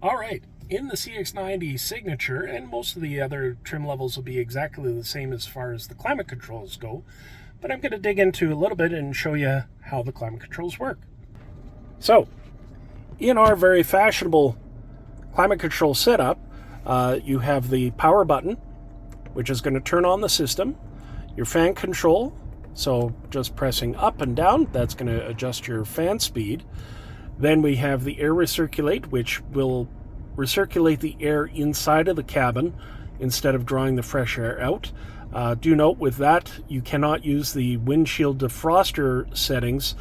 All right, in the CX-90 signature, and most of the other trim levels will be exactly the same as far as the climate controls go, but I'm going to dig into a little bit and show you how the climate controls work. So, in our very fashionable climate control setup, you have the power button, which is going to turn on the system, your fan control, so just pressing up and down, that's going to adjust your fan speed. Then we have the air recirculate, which will recirculate the air inside of the cabin instead of drawing the fresh air out. Do note with that, you cannot use the windshield defroster settings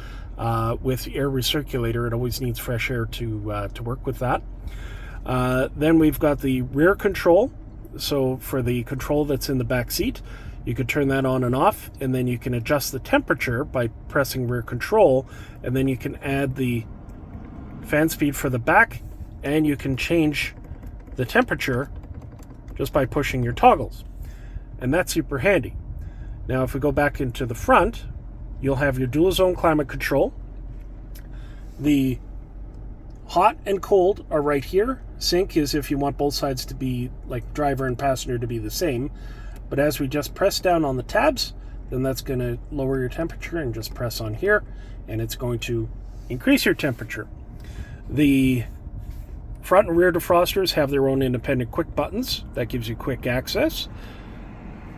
with air recirculator. It always needs fresh air to work with that. Then we've got the rear control. So for the control that's in the back seat, you could turn that on and off, and then you can adjust the temperature by pressing rear control, and then you can add the fan speed for the back, and you can change the temperature just by pushing your toggles, and that's super handy. Now if we go back into the front, you'll have your dual zone climate control. The hot and cold are right here. Sync is if you want both sides to be, like driver and passenger, to be the same, but as we just press down on the tabs, then that's going to lower your temperature, and just press on here and it's going to increase your temperature. The front and rear defrosters have their own independent quick buttons. That gives you quick access.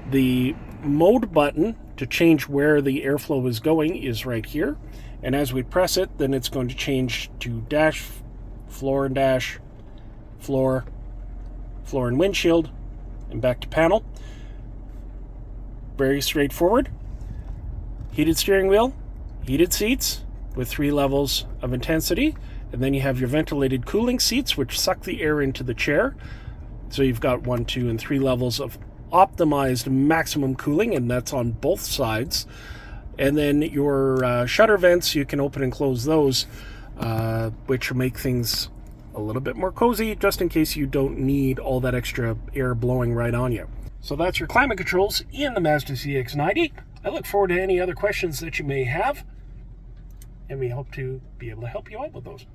The mode button to change where the airflow is going is right here. And as we press it, then it's going to change to dash, floor and dash, floor, floor and windshield, and back to panel. Very straightforward. Heated steering wheel, heated seats with 3 levels of intensity. And then you have your ventilated cooling seats, which suck the air into the chair. So you've got 1, 2, and 3 levels of optimized maximum cooling, and that's on both sides. And then your shutter vents, you can open and close those, which will make things a little bit more cozy, just in case you don't need all that extra air blowing right on you. So that's your climate controls in the Mazda CX-90. I look forward to any other questions that you may have, and we hope to be able to help you out with those.